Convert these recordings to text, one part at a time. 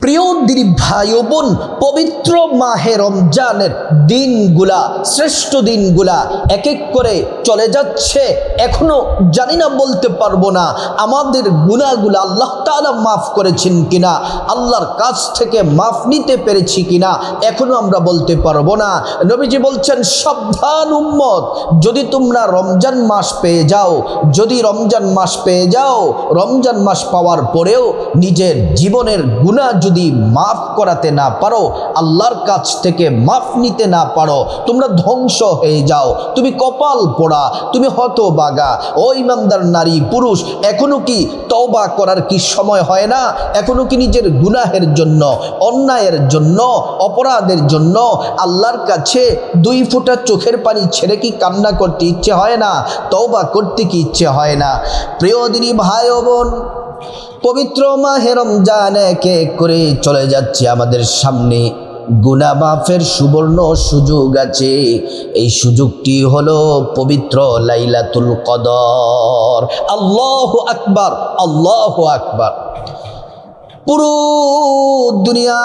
প্রিয় দিনী ভাই ও বোন, পবিত্র মাহে রমজানের দিনগুলা, শ্রেষ্ঠ দিনগুলা এক এক করে চলে যাচ্ছে। এখনো জানি না, বলতে পারবো না আমাদের গুনাহগুলো আল্লাহ তাআলা মাফ করেছেন কিনা, আল্লাহর কাছ থেকে মাফ নিতে পেরেছি কিনা এখনো আমরা বলতে পারবো না। নবীজি বলছেন, সাবধান উম্মত, যদি তোমরা রমজান মাস পেয়ে যাও, যদি রমজান মাস পেয়ে যাও, রমজান মাস পাওয়ার পরেও নিজের জীবনের গুনাহ যদি মাফ করাতে না পারো, আল্লাহর কাছ থেকে মাফ নিতে না পারো, তোমরা ধ্বংস হয়ে যাও, তুমি কপাল পোড়া, তুমি হতভাগা। ও ইমানদার নারী পুরুষ, এখনো কি তওবা করার কি সময় হয় না? এখনো কি নিজের গুনাহের জন্য, অন্যায়ের জন্য, অপরাধের জন্য আল্লাহর কাছে 2 ফোঁটা চোখের পানি ছেড়ে কি কান্না করতে ইচ্ছে হয় না? তওবা করতে কি ইচ্ছে হয় না? প্রিয় দিনী ভাই ও বোন, পবিত্র মাহে রমজান এক এক করে চলে যাচ্ছে আমাদের সামনে। গুনাহ মাফের সুবর্ণ সুযোগ আছে। এই সুযোগটি হলো পবিত্র লাইলাতুল কদর। আল্লাহু আকবার, আল্লাহু আকবার। পুরো দুনিয়া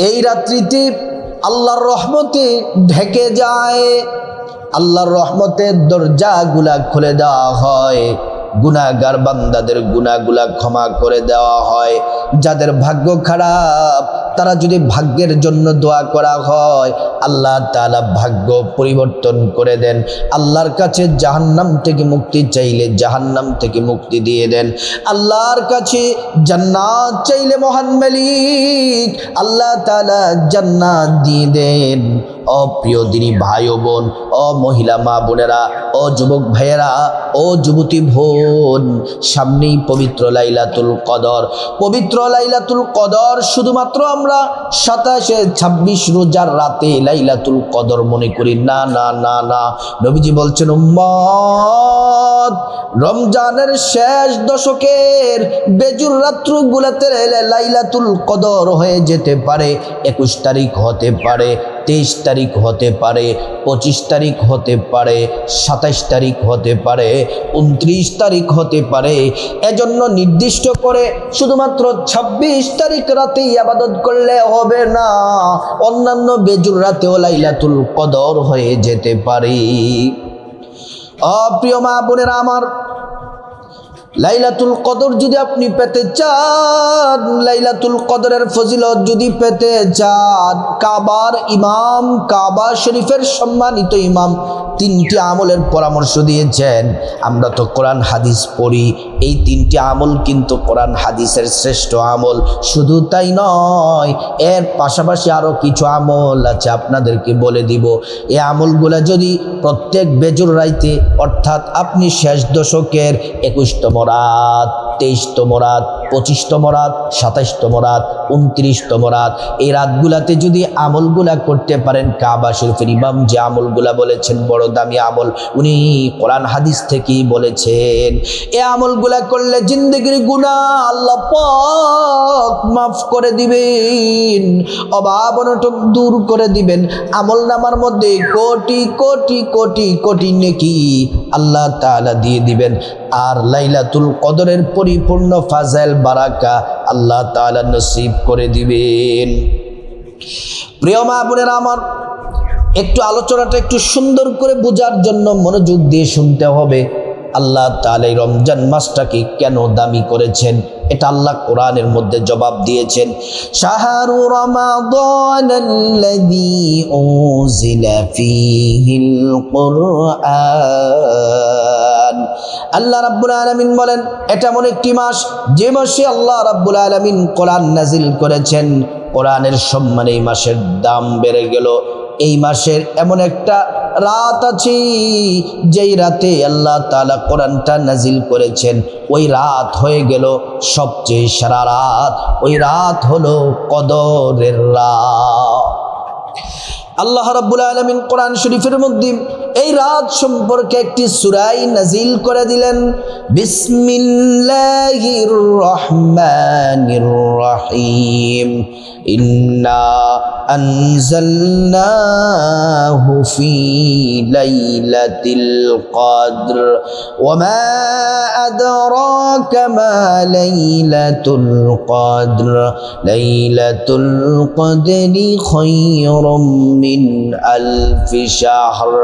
এই রাত্রিতে আল্লাহর রহমতে ঢেকে যায়। আল্লাহর রহমতের দরজাগুলা খুলে দেওয়া হয়, গুনাহগার বান্দাদের গুনাহগুলা ক্ষমা করে দেওয়া হয়। যাদের ভাগ্য খারাপ, তারা যদি ভাগ্যের জন্য দোয়া করা হয়, আল্লাহ তাআলা ভাগ্য পরিবর্তন করে দেন। আল্লাহর কাছে জাহান্নাম থেকে মুক্তি চাইলে জাহান্নাম থেকে মুক্তি দিয়ে দেন। আল্লাহর কাছে জান্নাত চাইলে মহান মালিক আল্লাহ তাআলা জান্নাত দিয়ে দেন। প্রিয় দিনী ভাই ও বোন, মহিলা মা বোনেরা, যুবক ভাইয়েরা, যুবতী বোন, সামনেই পবিত্র লাইলাতুল কদর। পবিত্র লাইলাতুল কদর শুধুমাত্র আমরা 27-26 রোজার রাতে লাইলাতুল কদর মনে করি না, না, না, না। নবীজি বলছেন, উম্মত, রমজানের শেষ দশকের বেজুর রাত্রগুলোতে লাইলাতুল কদর হয়ে যেতে পারে। 21 তারিখ হতে পারে, 23 তারিখ হতে পারে, 25 তারিখ হতে পারে, 27 তারিখ হতে পারে, 29 তারিখ হতে পারে। এজন্য নির্দিষ্ট করে শুধুমাত্র 26 তারিখ রাতেই ইবাদত করলে হবে না, অন্যান্য বেজুর রাতেও লাইলাতুল কদর হয়ে যেতে পারে। প্রিয় মা বোনেরা আমার, লাইলাতুল কদর যদি আপনি পেতে চান, লাইলাতুল কদরের ফজিলত যদি পেতে চান, কাবার ইমাম, কাবা শরীফের সম্মানিত ইমাম 3টি আমলের পরামর্শ দিয়েছেন। আমরা তো কোরআন হাদিস পড়ি, এই 3টি আমল কিন্তু কোরআন হাদিসের শ্রেষ্ঠ আমল। শুধু তাই নয়, এর পাশাপাশি আরও কিছু আমল আছে, আপনাদেরকে বলে দিব। এই আমলগুলা যদি প্রত্যেক বেজুর রাইতে, অর্থাৎ আপনি শেষ দশকের 21তম রাত, 23তম রাত, 25তম রাত, 27তম রাত, 29তম রাত, এই রাতগুলাতে যদি আমলগুলা করতে পারেন, কাবা শরীফের ইমাম যে আমলগুলা বলেছেন বড় দামি আমল, উনি কোরআন হাদিস থেকেই বলেছেন। এই আমলগুলা করলে জিন্দেগির গুনাহ আল্লাহ পাক মাফ করে দিবেন, অভাব অনটন দূর করে দিবেন। আমল নামার মধ্যে কোটি কোটি কোটি কোটি নেকি আল্লাহ তাআলা দিয়ে দিবেন। আর লাইলাতুল কদরের পরিপূর্ণ ফাজাইল বারাকা আল্লাহ তাআলা নসিব করে দিবেন। প্রিয় মা বোনেরা আমার, একটু আলোচনাটা একটু সুন্দর করে বোঝার জন্য মনোযোগ দিয়ে শুনতে হবে। আল্লাহ তাআলা এই রমজান মাসটাকে কেন দামি করেছেন, এটা আল্লাহ কোরআনের মধ্যে জবাব দিয়েছেন। শাহরু রমাদানাল্লাযী উনজিলা ফীহিল কুরআন। আল্লাহ রাব্বুল আলামিন বলেন, এটা এমন একটি মাস যে মাসে আল্লাহ রাব্বুল আলামিন কোরআন নাজিল করেছেন। কোরআনের সম্মানে এই মাসের দাম বেড়ে গেল। এই মাসের এমন একটা রাত আছে যেই রাতে আল্লাহ তাআলা কোরআনটা নাজিল করেছেন, ওই রাত হয়ে গেল সবচেয়ে সেরা রাত। ওই রাত হলো কদরের রাত। আল্লাহ রাব্বুল আলামিন কোরআন শরীফের মধ্যে এই রাত সম্পর্কে একটি সূরা নাজিল করে দিলেন। বিসমিল্লাহির রহমানির রহিম। ইন্না আনজালনাহু ফি লাইলাতিল কদর ওয়া মা আদরাকা মা লাইলাতুল কদর লাইলাতুল কদরি খায়রুম মিন আলফি শাহর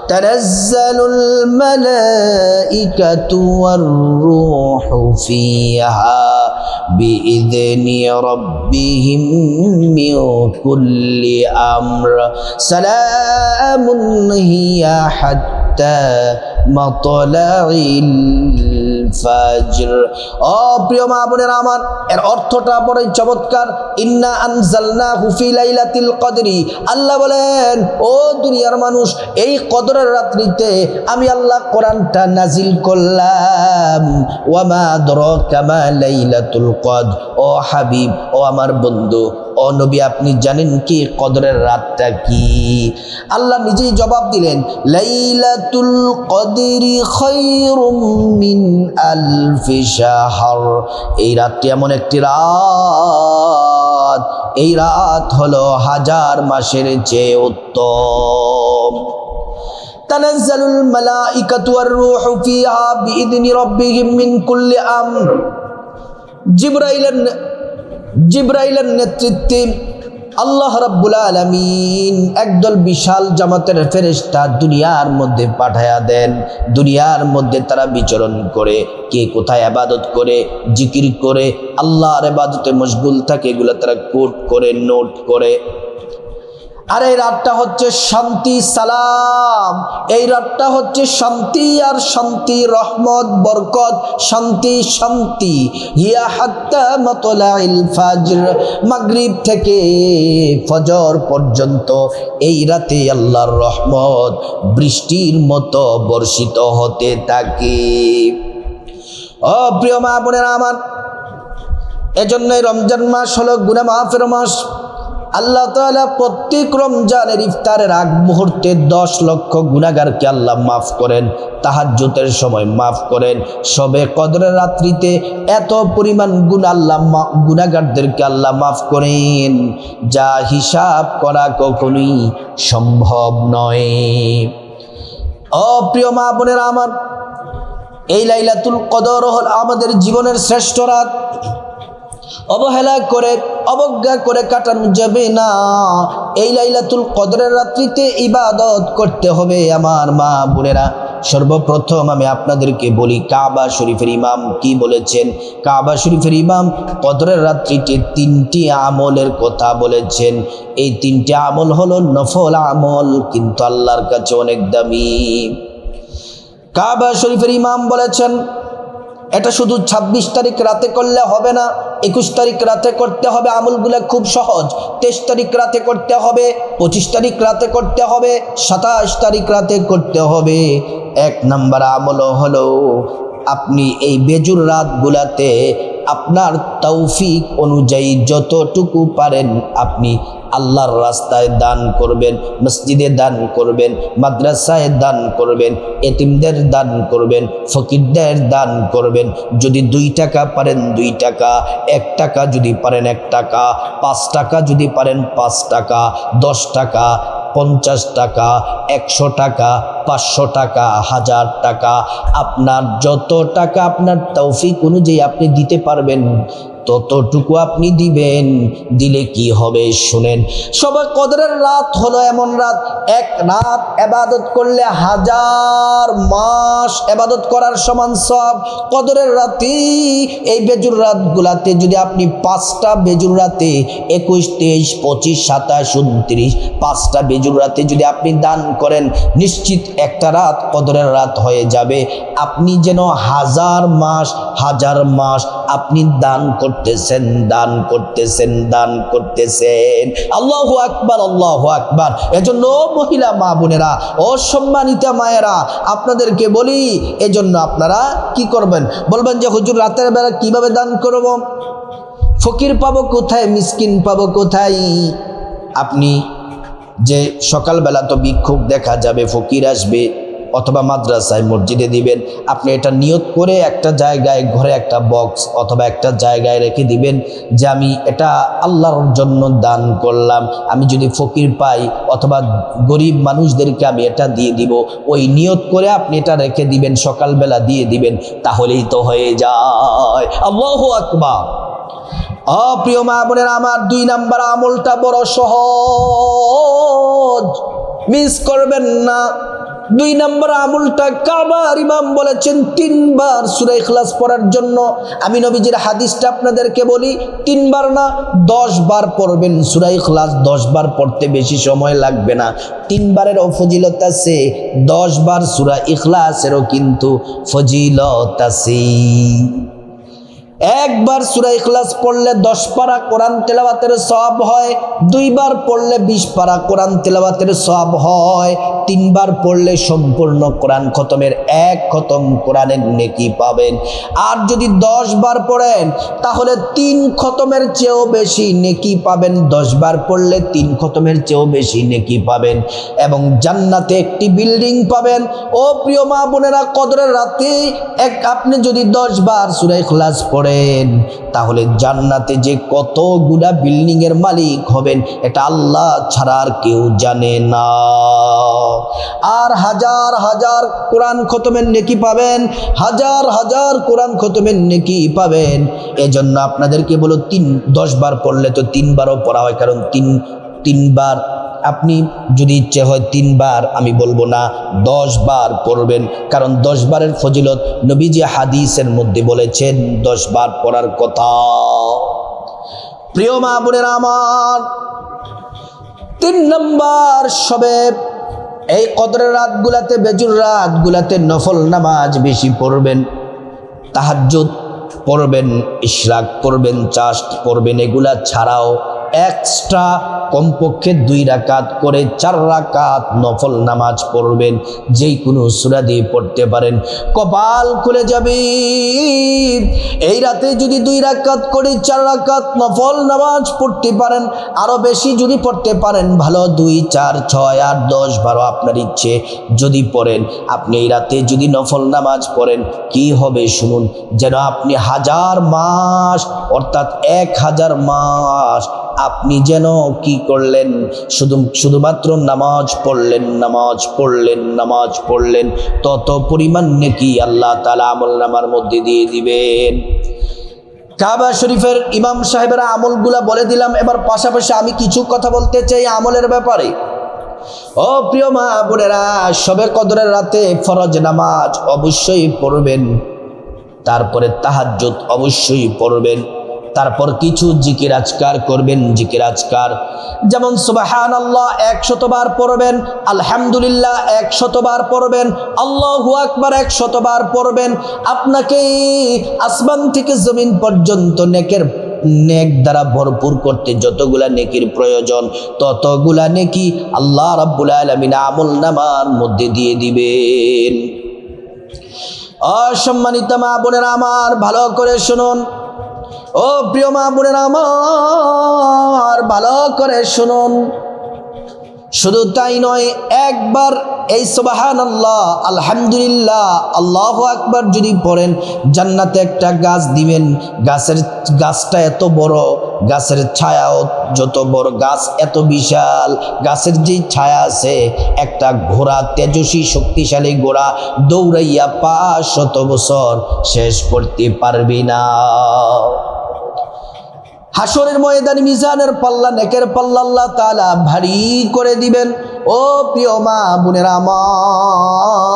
তানাজ্জালুল মালাইকাতু ওয়ার রূহু ফিহা বিইذনি রাব্বিহিম মিন কুল্লি আমর সালামুন হিয়া হাত্তা মাতলাইল ফাজর। ও প্রিয় মা বোনেরা আমার, এর অর্থটা বড় চমৎকার। ইন্না আনজালনাহু ফি লাইলাতিল কদরি, আল্লাহ বলেন ও দুনিয়ার মানুষ, এই কদরের রাত্রিতে আমি আল্লাহ কোরআনটা নাজিল করলাম। ওয়া মা আদরাকা মা লাইলাতুল কদর, ও হাবিব, ও আমার বন্ধু, ও নবী, আপনি জানেন কি কদরের রাতটা কি? আল্লাহ নিজেই জবাব দিলেন, লাইলাতুল কদরি খায়রুম মিন আলফি শাহর। এই রাতটি এমন একটি রাত, এই রাত হলো হাজার মাসের চেয়ে উত্তম। তানাজ্জালুল মালাইকাতু ওয়ার রূহু ফিহা বিইذনি রাব্বিহিম মিন কুল্লি আমর। জিবরাইলের নেতৃত্বে আল্লাহ রাব্বুল আলামিন একদল বিশাল জামাতের ফেরেশতা দুনিয়ার মধ্যে পাঠায়া দেন। দুনিয়ার মধ্যে তারা বিচরণ করে, কে কোথায় ইবাদত করে, জিকির করে, আল্লাহর ইবাদতে মশগুল থাকে, এগুলো তারা কোট করে, নোট করে। আর এই রাতটা হচ্ছে শান্তি, সালাম। এই রাতটা হচ্ছে শান্তি আর শান্তি, রহমত, বরকত, শান্তি, শান্তি। হিয়া হাত্তা মাতলাইল ফাজর, মাগরিব থেকে ফজর পর্যন্ত এই রাতে আল্লাহর রহমত বৃষ্টির মতো বর্ষিত হতে থাকে। ও প্রিয় মা বোনেরা আমার, এজন্যই রমজান মাস হলো গুনাহ মাফের মাস। আল্লাহ তাআলা প্রত্যেক রমজানের ইফতারের আগ মুহূর্তে 10 লক্ষ গুনাহগারকে আল্লাহ মাফ করেন, তাহাজ্জুদের সময় মাফ করেন, শবে কদরের রাত্রিতে এত পরিমাণ গুনাহগারদেরকে আল্লাহ মাফ করেন যা হিসাব করা কখনোই সম্ভব নয়। ও প্রিয় মা বোনেরা আমার, এই লাইলাতুল কদর হল আমাদের জীবনের শ্রেষ্ঠ রাত। অবহেলা করে, অবজ্ঞা করে কাটানো যাবে না। এই লাইলাতুল কদরের রাত্রিতে ইবাদত করতে হবে আমার মা বোনেরা। সর্বপ্রথম আমি আপনাদেরকে বলি, কাবা শরীফের ইমাম কি বলেছেন। কাবা শরীফের ইমাম কদরের রাত্রিতে 3টি আমলের কথা বলেছেন। এই 3টি আমল হলো নফল আমল, কিন্তু আল্লাহর কাছে অনেক দামি। কাবা শরীফের ইমাম বলেছেন, এটা শুধু 26 তারিখ রাতে করলে হবে না, 21 তারিখ রাতে করতে হবে। আমলগুলো খুব সহজ। 23 তারিখ রাতে করতে হবে, 25 তারিখ রাতে করতে হবে, 27 তারিখ রাতে করতে হবে। 1 নম্বর আমল হলো আপনি এই বেজুর রাতগুলাতে আপনার তৌফিক অনুযায়ী যতটুকু পারেন আপনি আল্লাহর রাস্তায় দান করবেন, মসজিদে দান করবেন, মাদ্রাসায় দান করবেন, এতিমদের দান করবেন, ফকিরদের দান করবেন। যদি 2 টাকা পারেন 2 টাকা, 1 টাকা যদি পারেন 1 টাকা, 5 টাকা যদি পারেন 5 টাকা, 10 টাকা, 50 টাকা, 100 টাকা, 500 টাকা, 1000 টাকা, আপনার যত টাকা আপনার তৌফিক অনুযায়ী আপনি দিতে পারবেন ততটুকু আপনি দিবেন। দিলে কি হবে শুনেন। সবে কদরের রাত হলো এমন রাত, এক রাত ইবাদত করলে 1000 মাস ইবাদত করার সমান সওয়াব। কদরের রাতে এই বেজুর রাতগুলাতে যদি আপনি 5টা বেজুর রাতে 21, 23, 25, 27, 29 5টা বেজুর রাতে যদি আপনি দান করেন, নিশ্চিত একটা রাত কদরের রাত হয়ে যাবে। আপনি যেন 1000 মাস আপনি দান করতেছেন, দান করতেছেন, দান করতেছেন। আল্লাহু আকবার, আল্লাহু আকবার। এজন্য মহিলা মা বোনেরা ও সম্মানিতা মায়েরা, আপনাদেরকে বলি, এজন্য আপনারা কি করবেন? বলবেন যে হুজুর রাতের বেলা কিভাবে দান করব? ফকির পাবো কোথায়, মিসকিন পাবো কোথায়? আপনি যে সকালবেলা তো ভিক্ষুক দেখা যাবে, ফকির আসবে, অথবা মাদ্রাসায় মসজিদে দিবেন। আপনি এটা নিয়ত করে একটা জায়গায়, ঘরে একটা বক্স অথবা একটা জায়গায় রেখে দিবেন যে আমি এটা আল্লাহর জন্য দান করলাম, আমি যদি ফকির পাই অথবা গরিব মানুষদেরকে আমি এটা দিয়ে দিব। ওই নিয়ত করে আপনি এটা রেখে দিবেন, সকালবেলা দিয়ে দিবেন, তাহলেই তো হয়ে যায়। আল্লাহু আকবার। প্রিয় মা বোনেরা আমার, 2 নাম্বার আমলটা বড় সহজ, মিস করবেন না। 2 নম্বর আমলটা কাবার ইমাম বলেছেন 3 বার সূরা ইখলাস পড়ার জন্য। আমি নবীজির হাদিসটা আপনাদেরকে বলি, 3 বার না 10 বার পড়বেন সূরা ইখলাস। 10 বার পড়তে বেশি সময় লাগবে না। 3 বারেরও ফজিলত আছে, 10 বার সূরা ইখলাসেরও কিন্তু ফজিলত আছে। একবার সূরা ইখলাস পড়লে 10 পারা কোরআন তেলাওয়াতের সওয়াব হয়, 2 বার পড়লে 20 পারা কোরআন তেলাওয়াতের সওয়াব হয়, 3 বার পড়লে সম্পূর্ণ কোরআন খতমের 1 খতম কোরআনের নেকি পাবেন। আর যদি 10 বার পড়েন তাহলে 3 খতমের চেয়েও বেশি নেকি পাবেন। 10 বার পড়লে 3 খতমের চেয়েও বেশি নেকি পাবেন এবং জান্নাতে একটি বিল্ডিং পাবেন। ও প্রিয় মা বোনেরা, কদরের রাতে আপনি যদি 10 বার সূরা ইখলাস পড়েন তাহলে জান্নাতে যে কতগুলা বিল্ডিং এর মালিক হবেন এটা আল্লাহ ছাড়া আর কেউ জানে না। আর হাজার হাজার কোরআন খতমের নেকি পাবেন, হাজার হাজার কোরআন খতমের নেকি পাবেন। এজন্য আপনাদেরকে বলো 10 বার পড়লে তো 3 বারও পড়া হয়, কারণ 3 বার আপনি যদি ইচ্ছে হয় 3 বার, আমি বলবো না 10 বার পড়বেন, কারণ 10 বারের ফজিলত নবীজি হাদিসের মধ্যে বলেছেন 10 বার পড়ার কথা। প্রিয় মা বোনেরা আমার, 3 নম্বর, সবে এই কদরের রাতগুলাতে, বেজুর রাতগুলাতে নফল নামাজ বেশি পড়বেন, তাহাজ্জুদ পড়বেন, ইশরাক পড়বেন, চাষ্ট পড়বেন। এগুলা ছাড়াও এক্সট্রা কমপক্ষে 2 রাকাত করে 4 রাকাত নফল নামাজ পড়বেন। যেই কোনো সূরা দিয়ে পড়তে পারেন, কপাল খুলে যাবে। এই রাতে যদি 2 রাকাত করে 4 রাকাত নফল নামাজ পড়তে পারেন, আরো বেশি যদি পড়তে পারেন ভালো, 2, 4, 6, 8, 10, 12 আপনার ইচ্ছে যদি পড়েন। আপনি এই রাতে যদি নফল নামাজ পড়েন কি হবে শুনুন, যেন আপনি 1000 মাস অর্থাৎ 1000 মাস আপনি যেন কি করলেন, শুধুমাত্র নামাজ পড়লেন, নামাজ পড়লেন, নামাজ পড়লেন, তত পরিমাণ নেকি আল্লাহ তাআলা আমলনামার মধ্যে দিয়ে দিবেন। কাবা শরীফের ইমাম সাহেবেরা আমলগুলা বলে দিলাম, এবার পাশাপাশি আমি কিছু কথা বলতে চাই আমলের ব্যাপারে। ও প্রিয় মা বোনেরা, শবে কদরের রাতে ফরজ নামাজ অবশ্যই পড়বেন, তারপরে তাহাজ্জুদ অবশ্যই পড়বেন, তারপর কিছু জিকির আজকার করবেন। জিকির আজকার যেমন সুবহানাল্লাহ 100 বার পড়বেন, আলহামদুলিল্লাহ 100 বার পড়বেন, আল্লাহু আকবার 100 বার পড়বেন। আপনাকে আসমান থেকে জমিন পর্যন্ত নেক দ্বারা ভরপুর করতে যতগুলা নেকির প্রয়োজন ততগুলা নেকি আল্লাহ রাব্বুল আলামিন আমলনামার মধ্যে দিয়ে দিবেন। অসম্মানিত মা বোনেরা আমার, ভালো করে শুনুন। ও প্রিয় মা বোনেরা আমার, ভালো করে শুনুন। শুধু তাই নয়, একবার এই সুবহানাল্লাহ, আলহামদুলিল্লাহ, আল্লাহু আকবার যদি পড়েন, জান্নাতে একটা গাছ দিবেন। গাছটা এত বড়, গাছের ছায়াও যত বড়, গাছ এত বিশাল, গাছের যে ছায়া আছে, একটা ঘোড়া, তেজস্বী শক্তিশালী ঘোড়া দৌড়াইয়া 500 বছর শেষ করতে পারবি না। হাসরের ময়দানে মিজানের পাল্লা, নেকের পাল্লা আল্লাহ তাআলা ভারী করে দিবেন। ও প্রিয় মা বোনেরা আমার,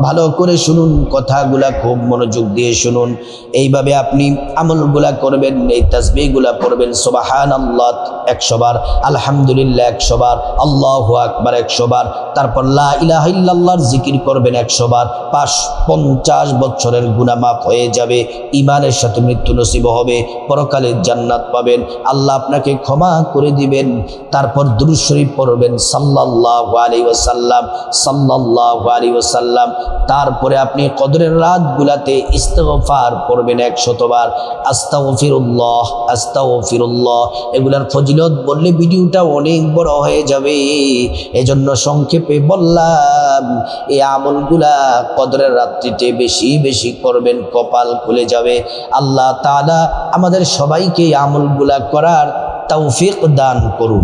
ভালো করে শুনুন, কথাগুলা খুব মনোযোগ দিয়ে শুনুন। এইভাবে আপনি আমলগুলা করবেন, এই তাসবিহগুলা পড়বেন। সুবহানাল্লাহ 100 বার, আলহামদুলিল্লাহ 100 বার, আল্লাহু আকবার 100 বার, তারপর লা ইলাহা ইল্লাল্লাহর জিকির করবেন 100 বার। 50 বছরের গুনাহ মাফ হয়ে যাবে, ঈমানের সাথে মৃত্যু নসিব হবে, পরকালের জান্নাত পাবেন, আল্লাহ আপনাকে ক্ষমা করে দিবেন। তারপর দুরূদ শরীফ পড়বেন, সাল্লাল্লাহু আলাইহি ওয়াসাল্লাম, সাল্লাল্লাহু আলাইহি ওয়াসাল্লাম, তারপরে আপনি কদরের রাতগুলাতে ইস্তেগফার করবেন 100 বার, আস্তাগফিরুল্লাহ আস্তাগফিরুল্লাহ। এগুলার ফজিলত বললে ভিডিওটা অনেক বড় হয়ে যাবে, এজন্য সংক্ষেপে বললাম এই আমলগুলা কদরের রাত্রিতে বেশি বেশি করবেন, কপাল খুলে যাবে। আল্লাহ তাআলা আমাদের সবাইকে এই আমলগুলা করার তৌফিক দান করুন।